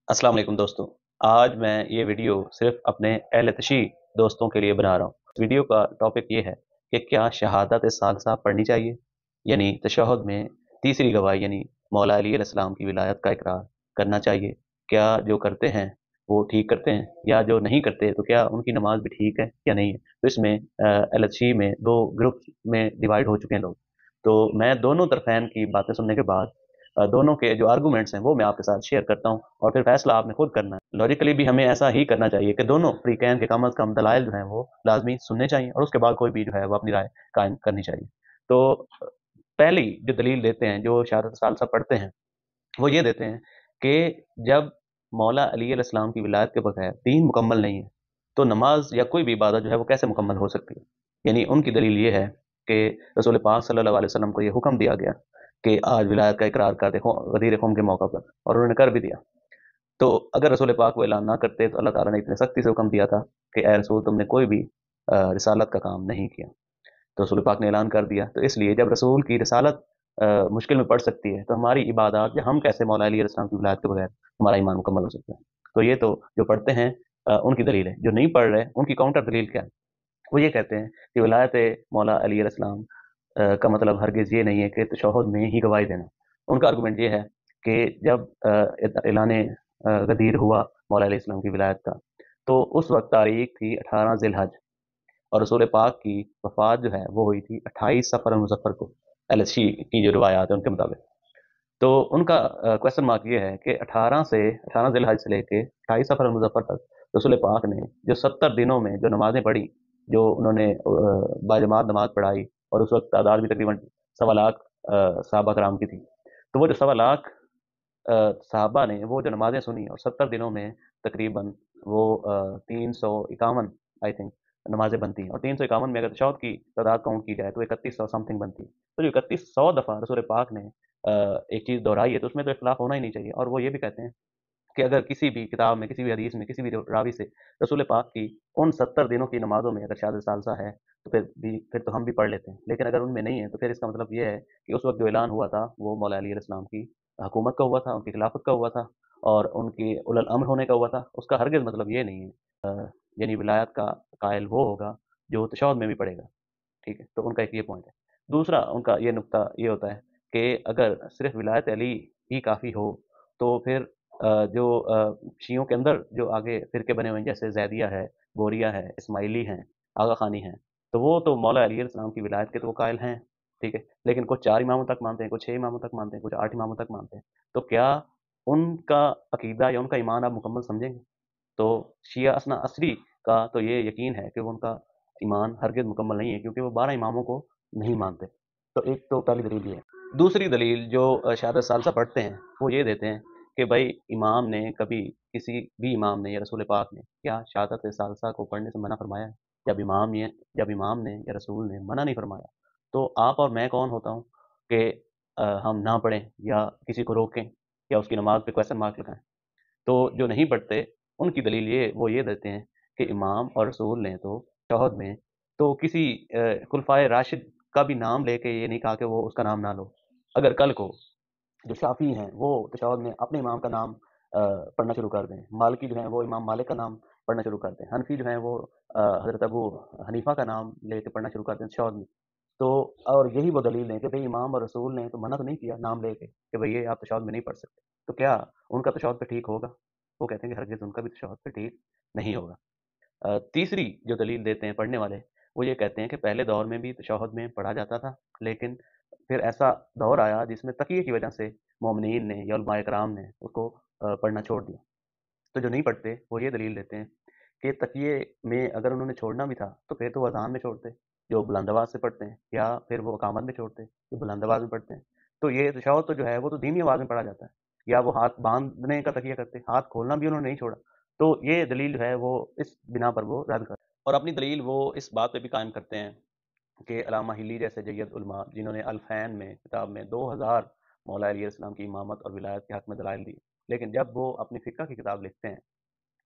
अस्सलाम वालेकुम दोस्तों। आज मैं ये वीडियो सिर्फ अपने अहले तशी दोस्तों के लिए बना रहा हूँ। वीडियो का टॉपिक ये है कि क्या शहादत सालसा पढ़नी चाहिए, यानी तशहुद में तीसरी गवाही यानी मौला अली अलैहिस्सलाम की विलायत का इकरार करना चाहिए। क्या जो करते हैं वो ठीक करते हैं, या जो नहीं करते तो क्या उनकी नमाज भी ठीक है या नहीं है। तो इसमें अहले तशी में दो ग्रुप में डिवाइड हो चुके हैं लोग। तो मैं दोनों तरफैन की बातें सुनने के बाद दोनों के जो आर्गूमेंट्स हैं वो मैं आपके साथ शेयर करता हूँ, और फिर फैसला आपने खुद करना है। लॉजिकली भी हमें ऐसा ही करना चाहिए कि दोनों फ्रीकैन के कम अज़ कम दलाइल जो हैं वो लाजमी सुनने चाहिए, और उसके बाद कोई भी जो है वो अपनी राय कायम करनी चाहिए। तो पहली जो दलील देते हैं जो शहादत सालसा पढ़ते हैं, वो ये देते हैं कि जब मौला अली अलैहिस्सलाम की विलायत के बगैर दीन मुकम्मल नहीं है, तो नमाज या कोई भी इबादत जो है वो कैसे मुकम्मल हो सकती है। यानी उनकी दलील ये है कि रसूल पाक सल्लल्लाहु अलैहि वसल्लम को ये हुक्म दिया गया कि आज विलायत का इकरार कर देखो गदीर क़ौम के मौका पर, और उन्होंने कर भी दिया। तो अगर रसूल पाक वो ऐलान ना करते तो अल्लाह ताला ने इतने सख्ती से हुक्म दिया था कि ए रसूल तुमने कोई भी रिसालत का काम नहीं किया। तो रसूल पाक ने ऐलान कर दिया, तो इसलिए जब रसूल की रिसालत मुश्किल में पड़ सकती है, तो हमारी इबादत या हम कैसे मौला अली अलैहिस्सलाम की विलायत के बगैर हमारा ईमान मुकम्मल हो सकता है। तो ये तो जो पढ़ते हैं उनकी दलील है। जो नहीं पढ़ रहे उनकी काउंटर दलील क्या है, वो ये कहते हैं कि विलायत मौला अली अलैहिस्सलाम का मतलब हरगिज़ ये नहीं है कि तशहुद में ही गवाही देना। उनका आर्गूमेंट ये है कि जब ऐलान गदीर हुआ मौला अलैहिस्सलाम की विलायत का, तो उस वक्त तारीख थी 18 ज़िलहज, और रसूल पाक की वफ़ात जो है वो हुई थी 28 सफ़र मुज़फ़्फ़र को, एलएससी की जो रिवायात है उनके मुताबिक। तो उनका क्वेश्चन मार्क ये है कि 18 ज़िलहज से लेके 28 सफ़र मुज़फ़्फ़र तक रसूल पाक ने जो 70 दिनों में जो नमाज़ें पढ़ी, जो उन्होंने बाजमात नमाज पढ़ाई, और उस वक्त तादाद भी तकरीबन 1.25 लाख सहाबा कराम की थी। तो वो जो 1.25 लाख सहाबा ने वो जो नमाज़ें सुनी, और 70 दिनों में तकरीबन वो 351 आई थिंक नमाज़ें बनती हैं, और 351 में अगर तशहुद की तादाद काउंट की जाए तो 3100 समथिंग बनती है। तो जो 3100 दफ़ा रसूल पाक ने एक चीज़ दोहराई है, तो उसमें तो इख्तिलाफ़ होना ही नहीं चाहिए। और वो ये भी कहते हैं कि अगर किसी भी किताब में, किसी भी हदीस में, किसी भी रावी से रसूल पाक की उन 70 दिनों की नमाज़ों में अगर शहादत सालसा है, तो फिर तो हम भी पढ़ लेते हैं। लेकिन अगर उनमें नहीं है, तो फिर इसका मतलब ये है कि उस वक़्त जो ऐलान हुआ था, वो मौला अली अलैहिस्सलाम की हुकूमत का हुआ था, उनकी खिलाफत का हुआ था, और उनकी उलल अम्र होने का हुआ था। उसका हरगिज़ मतलब ये नहीं है। यानी विलायत का कायल वो होगा जो तशहुद में भी पढ़ेगा। ठीक है? तो उनका एक ये पॉइंट है। दूसरा उनका ये नुक्ता ये होता है कि अगर सिर्फ़ विलायत अली ही काफ़ी हो, तो फिर जो शियों के अंदर जो आगे फ़िरके बने हुए हैं, जैसे ज़ैदिया है, बोरिया है, इस्माइली हैं, आगा खानी हैं, तो वो तो मौला अली अलैहिस्सलाम की विलायत के तो वो कायल हैं, ठीक है? लेकिन कुछ 4 इमामों तक मानते हैं, कुछ 6 इमामों तक मानते हैं, कुछ 8 इमामों तक मानते हैं। तो क्या उनका अकीदा या उनका ईमान आप मुकम्मल समझेंगे? तो शिया असना असरी का तो ये यकीन है कि वो उनका ईमान हरगिज़ मुकम्मल नहीं है, क्योंकि वो 12 इमामों को नहीं मानते। तो एक तो पहली दलील ये है। दूसरी दलील जो शहादत सालसा पढ़ते हैं, वो ये देते हैं कि भाई इमाम ने कभी, किसी भी इमाम ने या रसूल पाक ने क्या शहादत सालसा को पढ़ने से मना फरमाया है? जब इमाम ने या रसूल ने मना नहीं फरमाया, तो आप और मैं कौन होता हूँ कि हम ना पढ़ें या किसी को रोकें या उसकी नमाज पे क्वेश्चन मार्क लगाएं। तो जो नहीं पढ़ते उनकी दलील ये देते हैं कि इमाम और रसूल ने तो तशहुद में तो किसी खुलफाए राशिद का भी नाम लेके ये नहीं कहा कि वो उसका नाम ना लो। अगर कल को जो शाफी हैं वो तशहुद में अपने इमाम का नाम पढ़ना शुरू कर दें, मालिकी जो हैं वो इमाम मालिक का नाम पढ़ना शुरू कर दें, हनफी जो हैं वो हज़रत अबू हनीफा का नाम लेके पढ़ना शुरू कर दें तशहुद में। तो और यही वो दलील है कि भई इमाम और रसूल ने तो मना तो नहीं किया नाम लेके कि भई ये आप तशहुद में नहीं पढ़ सकते। तो क्या उनका तशहुद पे ठीक होगा? वो कहते हैं कि हरगिज़ उनका भी तशहुद पे ठीक नहीं होगा। तीसरी जो दलील देते हैं पढ़ने वाले, वो ये कहते हैं कि पहले दौर में भी तशहुद में पढ़ा जाता था, लेकिन फिर ऐसा दौर आया जिसमें तकिए की वजह से मोमिनीन ने या उलमाए कराम ने उसको पढ़ना छोड़ दिया। तो जो नहीं पढ़ते वो ये दलील देते हैं कि तकिए में अगर उन्होंने छोड़ना भी था, तो फिर तो वो अज़ान में छोड़ते, जो बुलंद आवाज़ से पढ़ते हैं, या फिर वो इकामत में छोड़ते, जो बुलंद आवाज़ में पढ़ते हैं। तो ये तशहुद तो जो है वो तो धीमी आवाज़ में पढ़ा जाता है, या वो हाथ बाँधने का तकिया करते, हाथ खोलना भी उन्होंने नहीं छोड़ा। तो ये दलील जो है वो इस बिना पर वो रद्द कर, और अपनी दलील वो इस बात पे भी कायम करते हैं कि अल्लामा हिली जैसे जय्यद उलमा, जिन्होंने अल-फैन में किताब में 2000 मौला अली अलैहिस्सलाम की इमामत और विलायत के हक़ में दलाइल दी। लेकिन जब वो अपनी फ़िक़्ह की किताब लिखते हैं,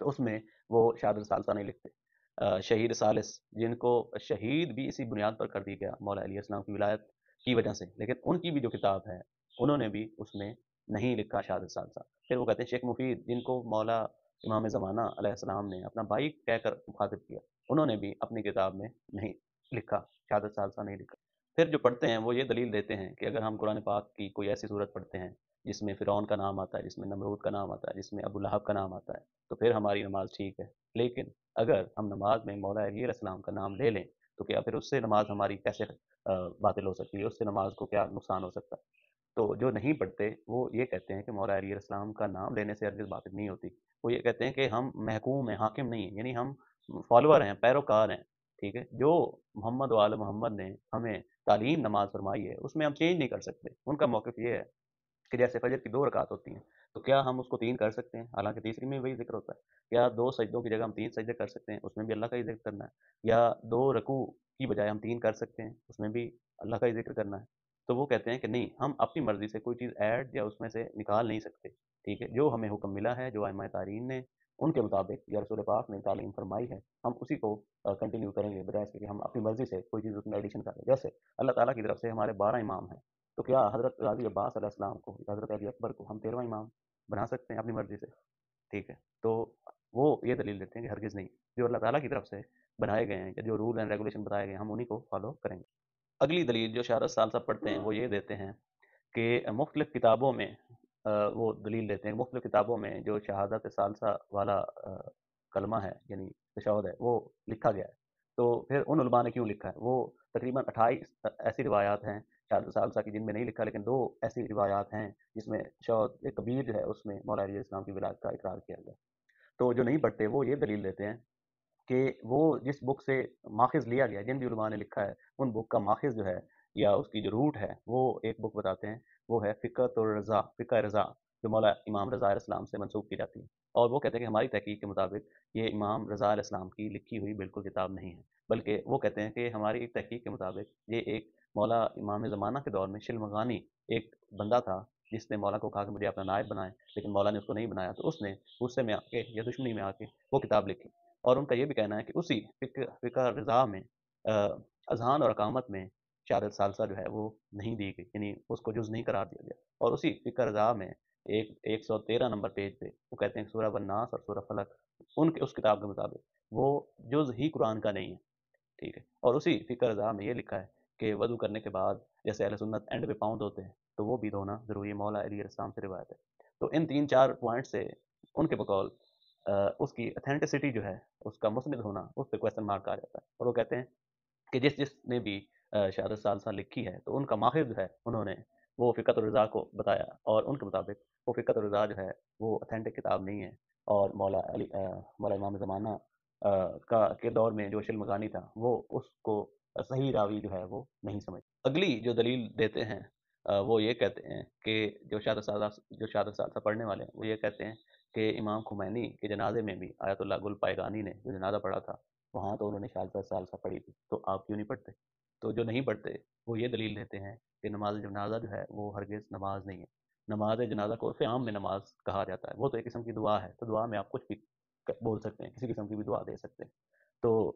तो उसमें वो शहादत सालसा नहीं लिखते। शहीद सालिस, जिनको शहीद भी इसी बुनियाद पर कर दिया गया मौला अली अलैहिस्सलाम की विलायत की वजह से, लेकिन उनकी भी जो किताब है, उन्होंने भी उसमें نہیں لکھا شہادت ثالثہ۔ پھر وہ کہتے ہیں شیخ مفید جن کو مولا امام زمانہ علیہ السلام نے اپنا بھائی کہہ کر مخاطب کیا، انہوں نے بھی اپنی کتاب میں نہیں لکھا، شہادت ثالثہ نہیں لکھا۔ پھر جو پڑھتے ہیں وہ یہ دلیل دیتے ہیں کہ اگر ہم قرآن پاک کی کوئی ایسی صورت پڑھتے ہیں جس میں فرعون کا نام آتا ہے، جس میں نمرود کا نام آتا ہے، جس میں ابو لہب کا نام آتا ہے، تو پھر ہماری نماز ٹھیک ہے۔ لیکن اگر ہم نماز میں مولا علی علیہ السلام کا نام لے لیں تو کیا پھر اس سے نماز ہماری کیسے باطل ہو سکتی ہے؟ اس سے نماز کو کیا نقصان ہو سکتا ہے؟ تو جو نہیں پڑھتے وہ یہ کہتے ہیں کہ مولا علی علیہ السلام کا نام لینے سے ہرگز باطل نہیں ہوتی۔ وہ یہ کہتے ہیں کہ ہم محکوم ہیں، حاکم نہیں ہیں، یعنی ہم فالوور ہیں، پیروکار ہیں، ٹھیک ہے؟ جو محمد و آل محمد نے ہمیں تعلیم نماز فرمائی ہے اس میں ہم چینج نہیں کر سکتے۔ ان کا موقف یہ ہے کہ جیسے فجر کی 2 رکعت ہوتی ہیں تو کیا ہم اس کو 3 کر سکتے ہیں؟ حالانکہ تیسری میں وہی ذکر ہوتا ہے۔ کیا 2 سجدوں کی جگہ ہم 3 سجدے کر سکتے ہیں؟ اس میں بھی اللہ کا ہی ذکر کرنا ہے۔ یا 2 رکوع کی بجائے ہم 3 کر سکتے ہیں؟ اس میں بھی اللہ کا ہی ذکر کرنا ہے۔ تو وہ کہتے ہیں کہ نہیں، ہم اپنی مرضی سے کوئی چیز ایڈ یا اس میں سے نکال نہیں سکتے، ٹھیک ہے؟ جو ہمیں حکم ملا ہے، جو ائمہ تارین نے ان کے مطابق یا رسول پاک نے تعلیم فرمائی ہے، ہم اسی کو کنٹینیو کریں گے، بجائے اس کے کہ ہم اپنی مرضی سے کوئی چیز اس میں ایڈیشن کر لیں۔ جیسے اللہ تعالیٰ کی طرف سے ہمارے 12 امام ہیں، تو کیا حضرت غازی عباس علیہ السلام کو، حضرت علی اکبر کو ہم 13واں امام بنا سکتے ہیں اپنی مرضی سے؟ ٹھیک ہے؟ تو وہ یہ دلیل دیتے ہیں کہ ہرگز نہیں، جو اللہ تعالیٰ کی طرف سے بنائے گئے ہیں یا جو رول اینڈ ریگولیشن بتائے گئے ہیں ہم انہیں کو فالو کریں گے۔ اگلی دلیل جو شہادت ثالثہ پڑھتے ہیں وہ یہ دیتے ہیں کہ مختلف کتابوں میں وہ دلیل دیتے ہیں مختلف کتابوں میں جو شہادت ثالثہ والا کلمہ ہے یعنی تشہد ہے وہ لکھا گیا ہے۔ تو پھر ان علماء نے کیوں لکھا ہے؟ وہ تقریباً 28 ایسی روایات ہیں شہادت ثالثہ کی جن میں نہیں لکھا، لیکن 2 ایسی روایات ہیں جس میں تشہد ایک کبیر جو ہے اس میں مولا علی علیہ السلام کی ولایت کا اقرار کیا گیا۔ تو جو نہیں پڑھتے وہ یہ دلیل دیتے ہیں کہ وہ جس بک سے ماخذ لیا گیا، جن بھی علماء نے لکھا ہے ان بک کا ماخذ جو ہے یا اس کی جو روٹ ہے وہ ایک بک بتاتے ہیں، وہ ہے فقہ رضا، جو مولا امام رضا علیہ السلام سے منسوب کی جاتی ہے۔ اور وہ کہتے ہیں کہ ہماری تحقیق کے مطابق یہ امام رضا علیہ السلام کی لکھی ہوئی بالکل کتاب نہیں ہے، بلکہ وہ کہتے ہیں کہ ہماری تحقیق کے مطابق یہ ایک مولا امام زمانہ کے دور میں شلمغانی ایک بندہ تھا جس نے مولا کو کہا کہ مجھے اپنا نائب بنائے، لیکن مولا نے اس کو نہیں بنایا، تو اس نے غصے میں آ کے یا دشمنی میں آ کے وہ کتاب لکھی۔ اور ان کا یہ بھی کہنا ہے کہ اسی فقہ رضا میں اذہان اور اقامت میں شہادت ثالثہ جو ہے وہ نہیں دی گئی، یعنی اس کو جز نہیں قرار دیا گیا۔ اور اسی فقہ رضا میں 113 نمبر پیج پہ وہ کہتے ہیں کہ سورہ والناس اور سورہ فلق ان کے اس کتاب کے مطابق وہ جز ہی قرآن کا نہیں ہے، ٹھیک ہے؟ اور اسی فقہ رضا میں یہ لکھا ہے کہ وضو کرنے کے بعد جیسے اہل سنت اینڈ پہ پاؤں دھوتے ہیں تو وہ بھی دھونا ضروری ہے، مولا علی علیہ السلام سے روایت ہے۔ تو ان 3-4 پوائنٹ سے ان کے بقول اس کی اتھینٹسٹی جو ہے، اس کا مسند ہونا، اس پہ کویسچن مارک آ جاتا ہے۔ اور وہ کہتے ہیں کہ جس نے بھی شہادت ثالثہ لکھی ہے تو ان کا ماخذ جو ہے انہوں نے وہ فقہ الرضا کو بتایا، اور ان کے مطابق وہ فقہ الرضا جو ہے وہ اتھینٹک کتاب نہیں ہے، اور مولا امام زمانہ کے دور میں جو شلمغانی تھا وہ اس کو صحیح راوی جو ہے وہ نہیں سمجھ۔ اگلی جو دلیل دیتے ہیں وہ یہ کہتے ہیں کہ جو شہادت ثالثہ پڑھنے والے ہیں وہ یہ کہتے ہیں کہ امام خمینی کے جنازے میں بھی آیت اللہ گل پائگانی نے جو جنازہ پڑھا تھا وہاں تو انہوں نے شہادت ثالثہ پڑھی تھی، تو آپ کیوں نہیں پڑھتے؟ تو جو نہیں پڑھتے وہ یہ دلیل دیتے ہیں کہ نماز جنازہ جو ہے وہ ہرگز نماز نہیں ہے۔ نماز جنازہ کو عرف عام میں نماز کہا جاتا ہے، وہ تو ایک قسم کی دعا ہے، تو دعا میں آپ کچھ بھی بول سکتے ہیں، کسی قسم کی بھی دعا دے سکتے ہیں۔ تو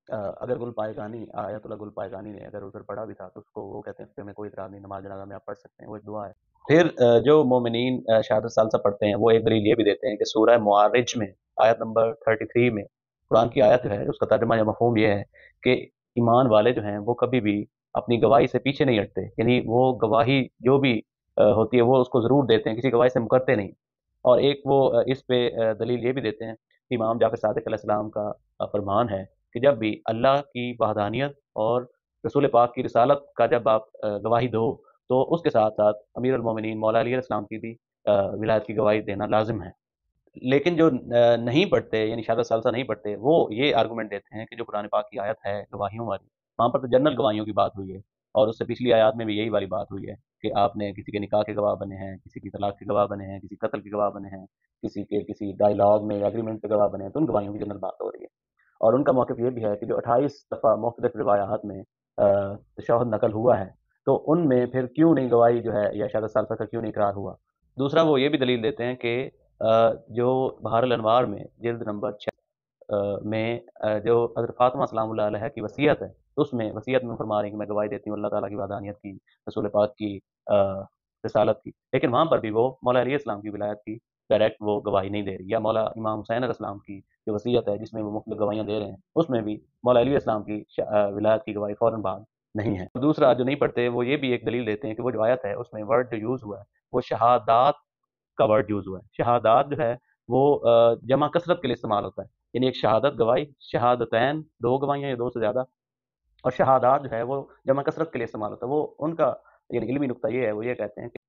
اگر گل پائگانی آیت اللہ گل پائگانی نے اگر ادھر پڑھا بھی تھا تو اس کو وہ کہتے ہیں کہ ہمیں کوئی اعتراض نہیں، نماز جنازہ میں آپ پڑھ سکتے ہیں، وہ ایک دعا ہے۔ پھر جو مومنین شہادت ثالثہ پڑھتے ہیں وہ ایک دلیل یہ بھی دیتے ہیں کہ سورہ معارج میں آیت نمبر 33 میں قرآن کی آیت جو ہے اس کا ترجمہ یا مفہوم یہ ہے کہ ایمان والے جو ہیں وہ کبھی بھی اپنی گواہی سے پیچھے نہیں ہٹتے، یعنی وہ گواہی جو بھی ہوتی ہے وہ اس کو ضرور دیتے ہیں، کسی گواہی سے مکرتے نہیں۔ اور ایک وہ اس پہ دلیل یہ بھی دیتے ہیں کہ امام جعفر صادق علیہ السلام کا فرمان ہے کہ جب بھی اللہ کی وحدانیت اور رسول پاک کی رسالت کا جب آپ گواہی دو تو اس کے ساتھ ساتھ امیر المومنین مولا علی علیہ السلام کی بھی ولایت کی گواہی دینا لازم ہے۔ لیکن جو نہیں پڑھتے یعنی شہادت ثالثہ نہیں پڑھتے وہ یہ آرگومنٹ دیتے ہیں کہ جو قرآن پاک کی آیت ہے گواہیوں والی، وہاں پر تو جنرل گواہیوں کی بات ہوئی ہے، اور اس سے پچھلی آیات میں بھی یہی والی بات ہوئی ہے کہ آپ نے کسی کے نکاح کے گواہ بنے ہیں، کسی کی طلاق کے گواہ بنے ہیں، کسی قتل کے گواہ بنے ہیں، کسی ڈائلاگ میں ایگریمنٹ کے گواہ بنے ہیں، تو ان گواہیوں کی جنرل بات ہو رہی ہے۔ اور ان کا موقف یہ بھی ہے کہ جو 28 دفعہ مختلف روایات میں تشہد نقل ہوا ہے تو ان میں پھر کیوں نہیں گواہی جو ہے یا شہادت ثالثہ کا کیوں نہیں اقرار ہوا؟ دوسرا وہ یہ بھی دلیل دیتے ہیں کہ جو بہار الانوار میں جلد نمبر 6 میں جو حضرت فاطمہ سلام اللہ علیہ کی وصیت ہے، اس میں وصیت میں فرما رہی ہیں کہ میں گواہی دیتی ہوں اللہ تعالیٰ کی وحدانیت کی، رسول پاک کی रसालत की, लेकिन वहाँ पर भी वो मौला अली इस्लाम की विलायत की डायरेक्ट वो गवाही नहीं दे रही, या मौला इमाम हुसैन इस्लाम की जो वसीयत है जिसमें वो मुख्तलिफ गवाहियाँ दे रहे हैं, उसमें भी मौला अली इस्लाम की विलायत की गवाही फ़ौरन बाद नहीं है। दूसरा जो नहीं पढ़ते वो ये भी एक दलील देते हैं कि वो जो आयत है उसमें वर्ड जो यूज़ हुआ है वो शहादात का वर्ड यूज़ हुआ है। शहादात जो है वो जमा कसरत के लिए इस्तेमाल होता है, यानी एक शहादत गवाही, शहादतैन दो गवाहियाँ या दो से ज़्यादा, और शहादात जो है वो जमा कसरत के लिए इस्तेमाल होता है। वो उनका यानी इल्मी नुक्ता ये है, वो ये कहते हैं कि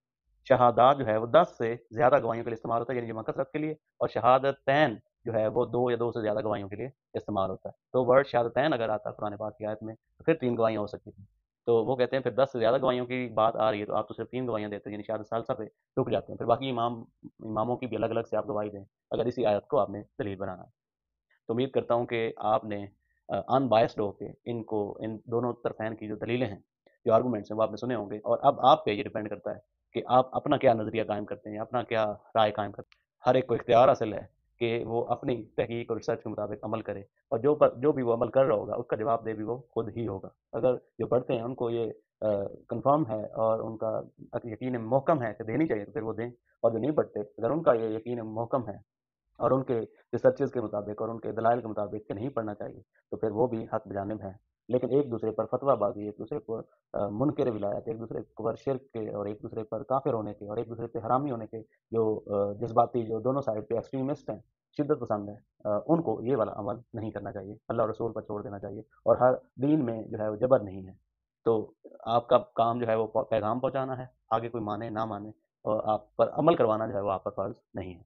शहादात जो है वो 10 से ज़्यादा गवाहियों के लिए इस्तेमाल होता है, यानी जमा कसरत के लिए, और शहादतैन जो है वो 2 या 2 से ज़्यादा गवाहियों के लिए इस्तेमाल होता है। तो वर्ड शहादतैन अगर आता कुरान पाक की आयत में तो फिर 3 गवाहियाँ हो सकती थी। तो वो कहते हैं फिर 10 से ज़्यादा गवाहियों की बात आ रही है तो आप तो सिर्फ़ 3 गवाहियाँ देते हैं, यानी शहादत सालसा पे रुक जाते हैं। फिर बाकी इमामों की भी अलग-अलग से आप गवाही दें, अगर इसी आयत को आपने दलील बनाना है। तो उम्मीद करता हूँ कि आपने अनबायस्ड होके इनको, इन दोनों तरफ़ैन की जो दलीलें हैं, जो आर्गूमेंट्स हैं, वो आपने सुने होंगे, और अब आप पे ये डिपेंड करता है कि आप अपना क्या नज़रिया कायम करते हैं, अपना क्या राय कायम करते हैं। हर एक को इख्तियार हासिल है कि वो अपनी तहकीक और रिसर्च के मुताबिक अमल करे, और जो भी वो अमल कर रहा होगा उसका जवाब दे भी वो खुद ही होगा। अगर जो पढ़ते हैं उनको ये कंफर्म है और उनका यकीन महकम है कि देनी चाहिए तो फिर वो दें, और जो नहीं पढ़ते अगर उनका ये यकीन महकम है और उनके रिसर्चेज़ के मुताबिक और उनके दलाइल के मुताबिक कि नहीं पढ़ना चाहिए, तो फिर वो भी हक़ बजानिब हैं। लेकिन एक-दूसरे पर फ़तवाबाज़ी, एक-दूसरे पर मुनकिर विलायत, एक-दूसरे पर शिर्क के और एक-दूसरे पर काफ़िर होने के और एक-दूसरे पे हरामी होने के जो जज़्बाती जो दोनों साइड पे एक्सट्रीमिस्ट हैं, शिद्दत पसंद हैं, उनको ये वाला अमल नहीं करना चाहिए, अल्लाह और रसूल पर छोड़ देना चाहिए, और हर दीन में जो है वो जबर नहीं है। तो आपका काम जो है वो पैगाम पहुँचाना है, आगे कोई माने ना माने, और आप पर अमल करवाना जो है वो आपका फ़र्ज़ नहीं है।